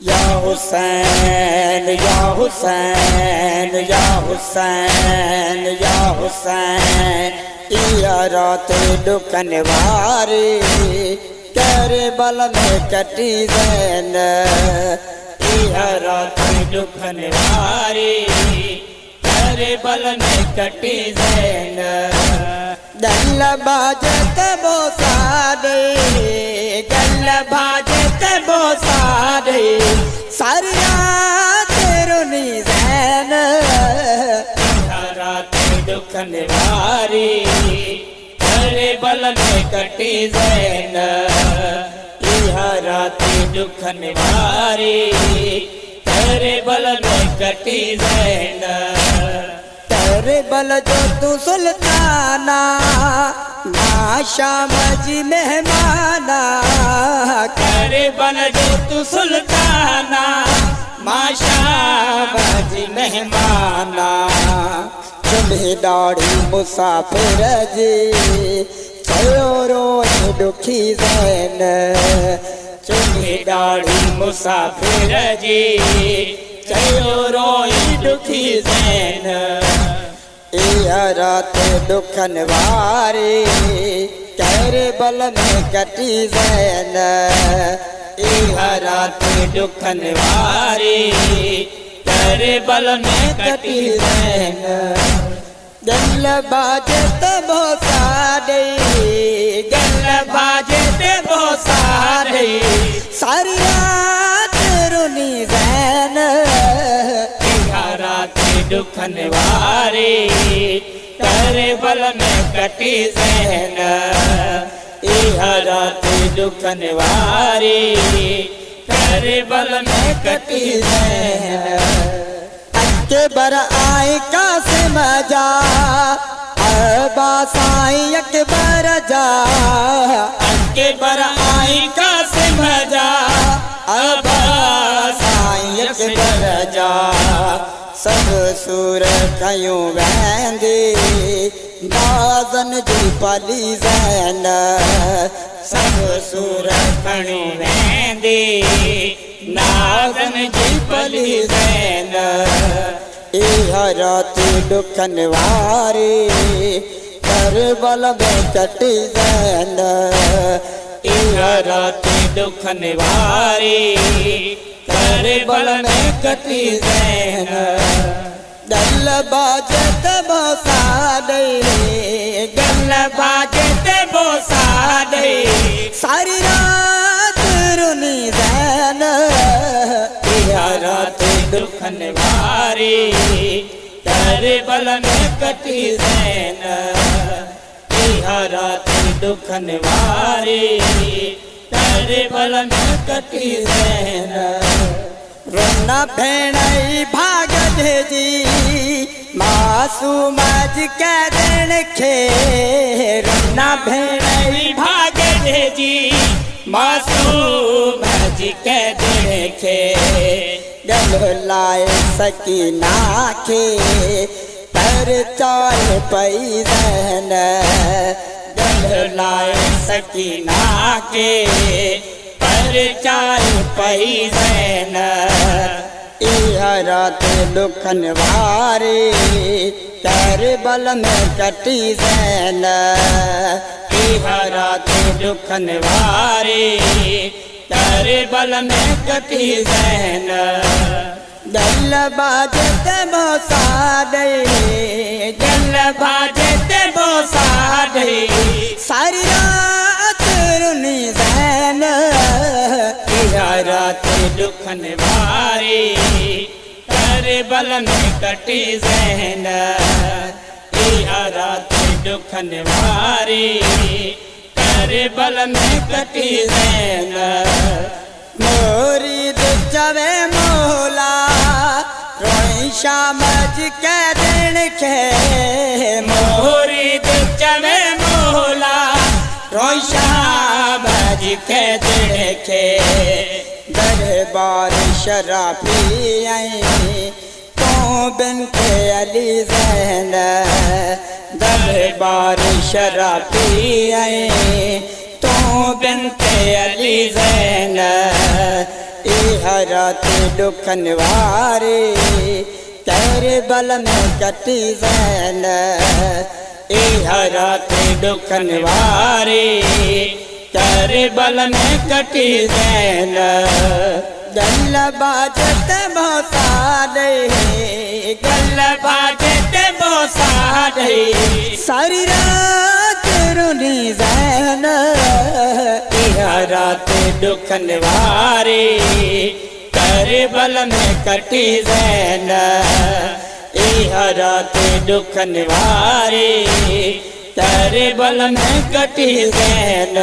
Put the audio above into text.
या हुसैन या हुसैन या हुसैन या हुसैन इया रात दुखन वारी करबल में कटी ज़ैन इया रात दुखन वारी करबल में कटी ज़ैन गल बाजत बोसारे गल बाजत बोसारे सारिया तेरुनी ज़ैन रात दुखन वारी करबल में कटी ज़ैन इहा रात दुखन वारी करबल में कटी ज़ैन करबल जो तू सुल्ताना मां शाम जी मेहमाना करबल जो तू सुल्ताना मां शाम जी मेहमाना तुम्हें दाढ़ी मुसाफिर जी चयो रोए दुखी ज़ैन तुम्हें दाढ़ी मुसाफिर जी चयो रोए दुखी ज़ैन इया रात दुखन वारी करबल में कटी ज़ैन इया रात दुखन वारी करबल में कटी ज़ैन गल बाजत बोसारे गल बाजत बोसारे सारी रात रुनी ज़ैन इहा रात दुखन वारी करबल में कटी ज़ैन इहा रात दुखन वारी करबल में कटी ज़ैन अकबर आई कासिम जा अब्बास आई अकबर जा अकबर आई कासिम जा अब्बास आई अकबर जा सब सूर कयूं वेंदी नाज़न जी पली ज़ैन सब सूर खणूं वेंदी नाज़न जी पली ज़ैन इहा रात दुखन वारी करबल में कटी ज़ैन इहा रात दुखन वारी करबल में कटी ज़ैन गल बाजत बोसारे गल बाजत बोसारे सारी रात रुनी ज़ैन इहा रात दुखन वारी करबल में कटी ज़ैन इहा रात दुखन वारी करबल में कटी ज़ैन रोना भेणई भाग जी मासूम जी कैदन खे रोना भेणई भाग जी मासूम जी कैदन खे गल लाए सकीना खे पर चाल पई ज़ैन गल लाए सकीना के पर चाल पई ज़ैन इहा रात दुखन वारी करबल में कटी ज़ैन इहा रात दुखन वारी करबल में कटी ज़ैन गल बाजत बोसारे गल बाजत बोसारे सारी रात रुनी ज़ैन इहा रात दुखन वारी करबल में कटी ज़ैन इहा रात दुखन वारी करबल में कटी ज़ैन मुरीद चवे मौला रोई शाम जी कैदन खे मुरीद चवे मौला रोई शाम जी कैदन खे दरबार शराफी आई तो बिनते अली ज़ैन दरबार शराफी आई तो बिनते अली ज़ैन रात दुखन वारी करबल में कटी ज़ैन रात दुखन वारी करबल में कटी ज़ैन गल बाजत मोसारे गल बाजत मोसारे सारी रात रोनी ज़ैन रात दुखन वारी करबल में कटी ज़ैन रात दुखन वारी करबल में कटी ज़ैन।